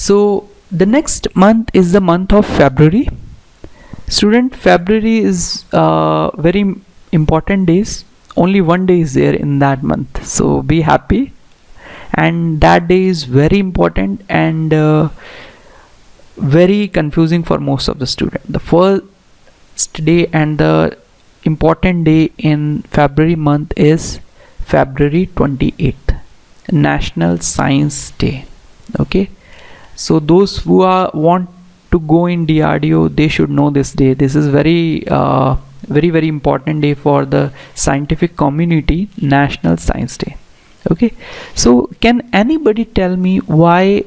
So the next month is the month of February. Student, February is very important days. Only one day is there in that month, so be happy. And that day is very important and very confusing for most of the student. The first day and the important day in February month is February 28th, National Science Day. Okay, so those who want to go in DRDO, they should know this day. This is very very important day for the scientific community, National Science Day. Okay, so can anybody tell me why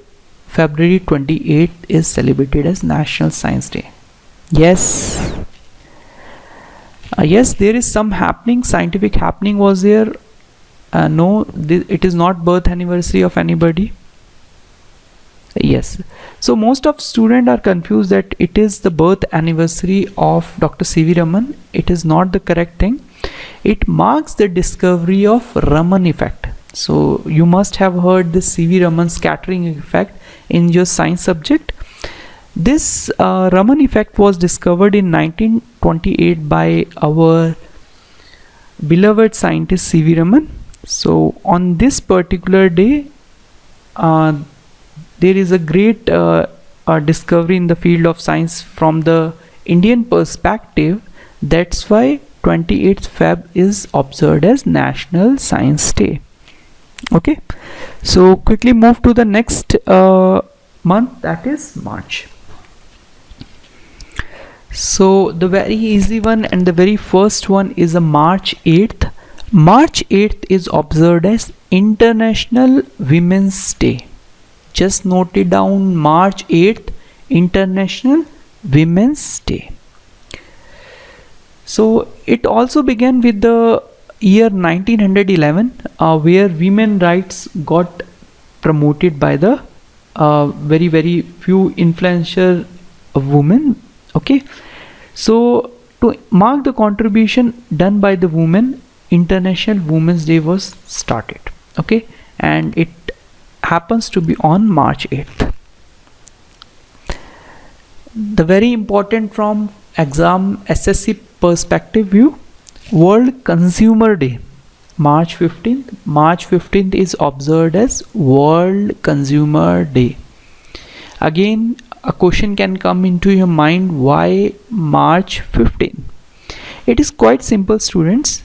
February 28th is celebrated as National Science Day? Yes. Yes, there is some happening, scientific happening was there. No, it is not birth anniversary of anybody. Yes, so most of students are confused that it is the birth anniversary of Dr. C.V. Raman. It is not the correct thing. It marks the discovery of Raman effect. So you must have heard this C.V. Raman scattering effect in your science subject. This Raman effect was discovered in 1928 by our beloved scientist C.V. Raman. So on this particular day, there is a great discovery in the field of science from the Indian perspective. That's why 28th Feb is observed as National Science Day. Okay, so quickly move to the next month, that is March. So the very easy one and the very first one is a March 8th. March 8th is observed as International Women's Day. Just note it down, March 8th, International Women's Day. So it also began with the year 1911, where women rights got promoted by the very few influential women. Okay, so to mark the contribution done by the women, International Women's Day was started. Okay, and it happens to be on March 8th. The very important from exam SSC perspective view, World Consumer Day, March 15th. March 15th is observed as World Consumer Day. Again, a question can come into your mind, why March 15th? It is quite simple, students.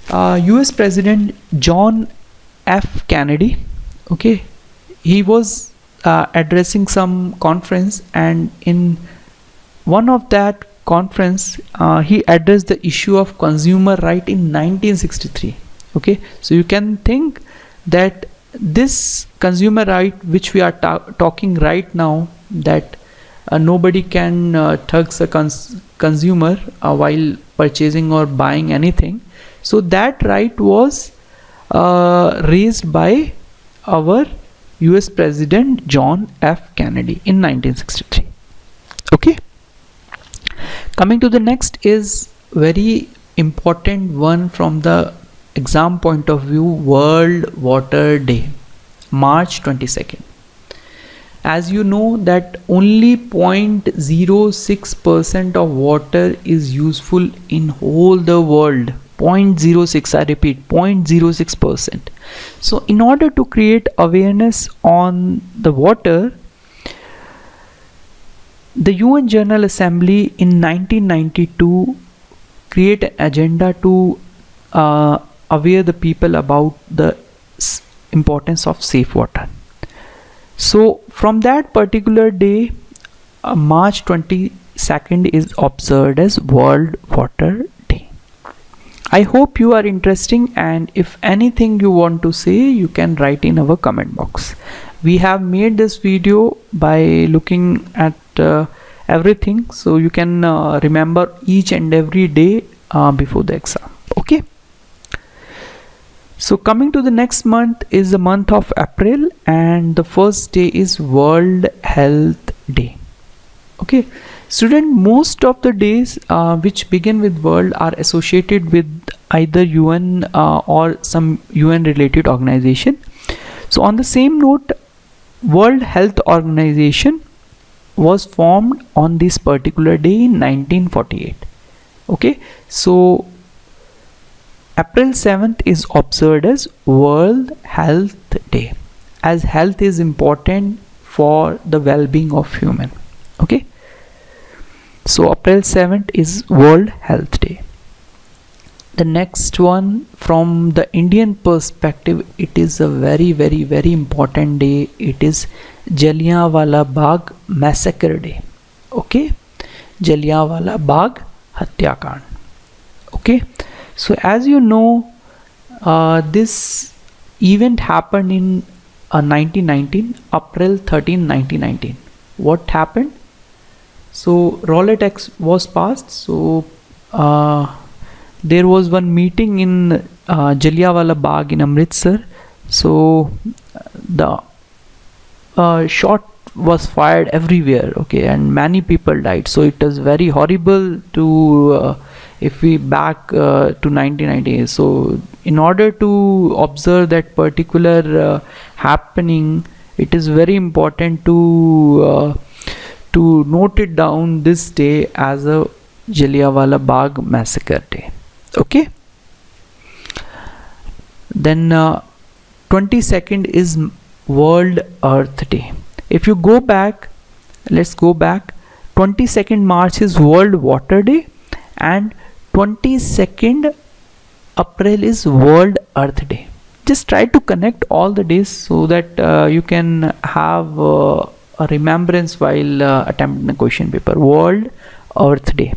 US President John F. Kennedy, okay, he was addressing some conference, and in one of that conference he addressed the issue of consumer right in 1963. Okay, so you can think that this consumer right which we are talking right now, that nobody can thugs a consumer while purchasing or buying anything. So that right was raised by our US President John F. Kennedy in 1963. Okay, coming to the next is very important one from the exam point of view, World Water Day, March 22nd. As you know that only 0.06% of water is useful in whole the world. 0.06, I repeat, 0.06%. So in order to create awareness on the water, the UN General Assembly in 1992 create an agenda to aware the people about the importance of safe water. So from that particular day, March 22nd is observed as World Water Day. I hope you are interesting, and if anything you want to say, you can write in our comment box. We have made this video by looking at everything, so you can remember each and every day before the exam. Okay, so coming to the next month is the month of April, and the first day is World Health Day. Okay, student, most of the days which begin with world are associated with either UN or some UN related organization. So on the same note, World Health Organization was formed on this particular day in 1948. Okay, so April 7th is observed as World Health Day, as health is important for the well-being of human. Okay, so April 7th is World Health Day. The next one, from the Indian perspective, it is a very important day. It is Jallianwala Bagh Massacre Day. Okay, Jallianwala Bagh Hatyakand. Okay, so as you know, this event happened in 1919, April 13, 1919. What happened? So Rowlatt Act was passed. So there was one meeting in Jallianwala Bagh in Amritsar. So the shot was fired everywhere. Okay, and many people died. So it was very horrible to if we back to 1990. So in order to observe that particular happening, it is very important to note it down this day as a Jallianwala Bagh Massacre Day. Okay, then 22nd is World Earth Day. If you go back, let's go back. 22nd March is World Water Day, and 22nd April is World Earth Day. Just try to connect all the days so that you can have a remembrance while attempting the question paper. World Earth Day.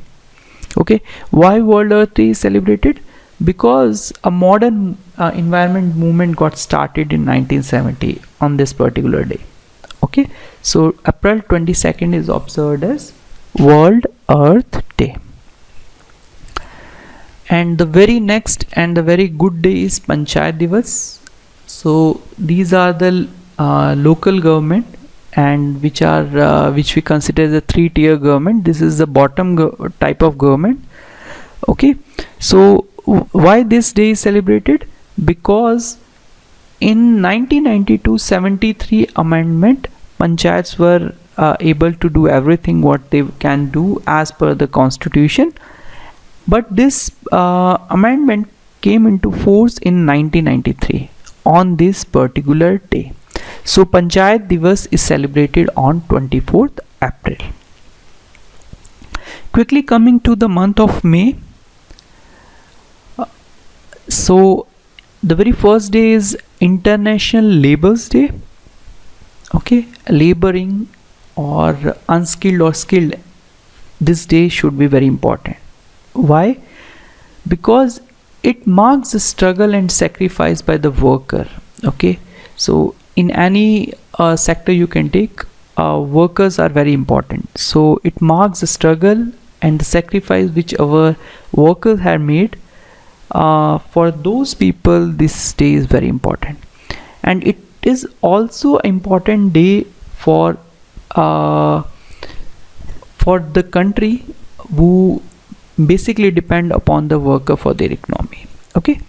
Okay, why World Earth Day is celebrated? Because a modern environment movement got started in 1970 on this particular day. Okay, so April 22nd is observed as World Earth Day. And the very next and the very good day is Panchayat Divas. So these are the local government, and which we consider the three-tier government. This is the bottom type of government. Okay, so why this day is celebrated? Because in 1992 73 amendment, panchayats were able to do everything what they can do as per the constitution, but this amendment came into force in 1993 on this particular day. So Panchayat Divas is celebrated on 24th April. Quickly coming to the month of May. So the very first day is International Labor's Day. Okay, laboring or unskilled or skilled, this day should be very important. Why? Because it marks the struggle and sacrifice by the worker. Okay, so in any sector you can take, workers are very important. So it marks the struggle and the sacrifice which our workers have made. For those people, this day is very important, and it is also an important day for the country who basically depend upon the worker for their economy. Okay,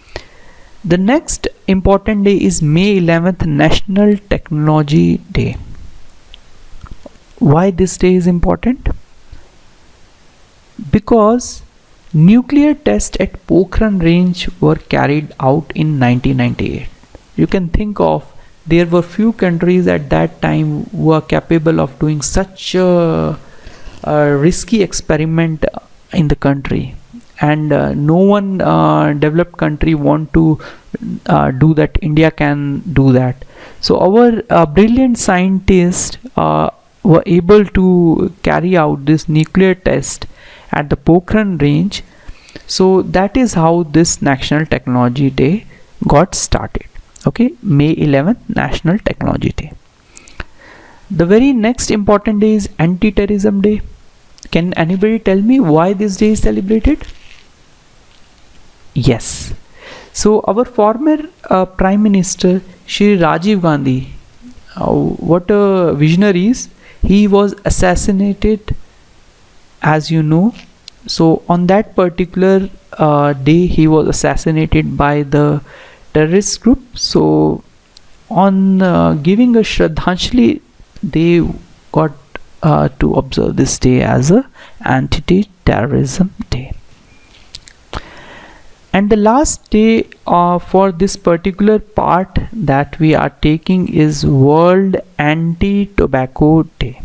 the next important day is May 11th, National Technology Day. Why this day is important? Because nuclear tests at Pokhran range were carried out in 1998. You can think of, there were few countries at that time who are capable of doing such a risky experiment in the country, and no one developed country want to do that. India can do that. So our brilliant scientists were able to carry out this nuclear test at the Pokhran range. So that is how this National Technology Day got started. Okay, May 11th, National Technology Day. The very next important day is Anti-Terrorism Day. Can anybody tell me why this day is celebrated? Yes, so our former Prime Minister Shri Rajiv Gandhi, what a visionary is, he was assassinated, as you know. So on that particular day he was assassinated by the terrorist group. So on giving a Shraddhanjali, they got to observe this day as a anti-terrorism day. And the last day for this particular part that we are taking is World Anti-Tobacco Day.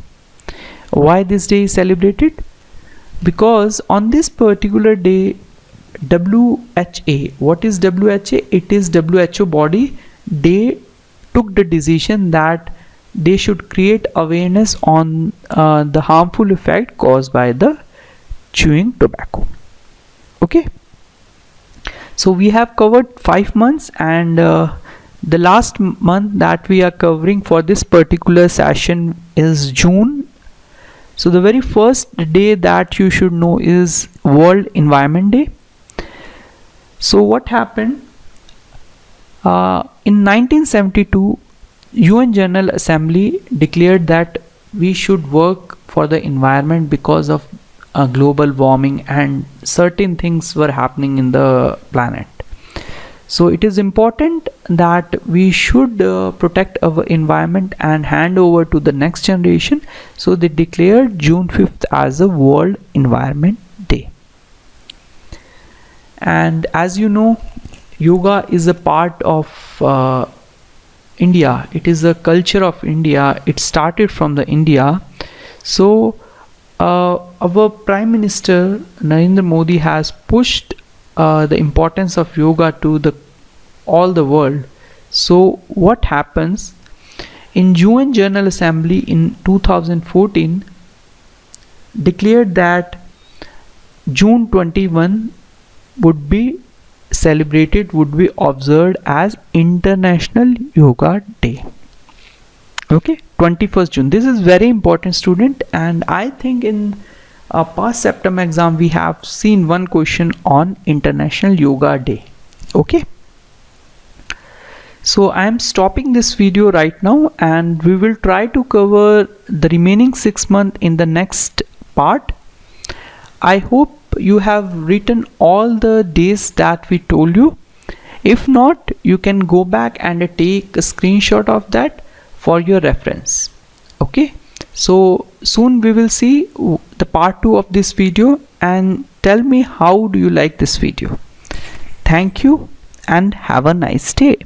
Why this day is celebrated? Because on this particular day, WHA, what is WHA? It is WHO body. They took the decision that they should create awareness on the harmful effect caused by the chewing tobacco. Okay. So we have covered 5 months, and the last month that we are covering for this particular session is June. So the very first day that you should know is World Environment Day. So what happened? In 1972, UN General Assembly declared that we should work for the environment because of global warming and certain things were happening in the planet. So it is important that we should protect our environment and hand over to the next generation. So they declared June 5th as a World Environment Day. And as you know, yoga is a part of India. It is a culture of India. It started from the India. So our Prime Minister Narendra Modi has pushed the importance of yoga to all the world. So what happens in UN General Assembly in 2014 declared that June 21 would be celebrated, would be observed as International Yoga Day. Okay, 21st June. This is very important, student, and I think in past SEPTAM exam we have seen one question on International Yoga Day. Okay, so I am stopping this video right now, and we will try to cover the remaining 6 months in the next part. I hope you have written all the days that we told you. If not, you can go back and take a screenshot of that for your reference. Okay, so soon we will see the part 2 of this video, and tell me how do you like this video. Thank you and have a nice day.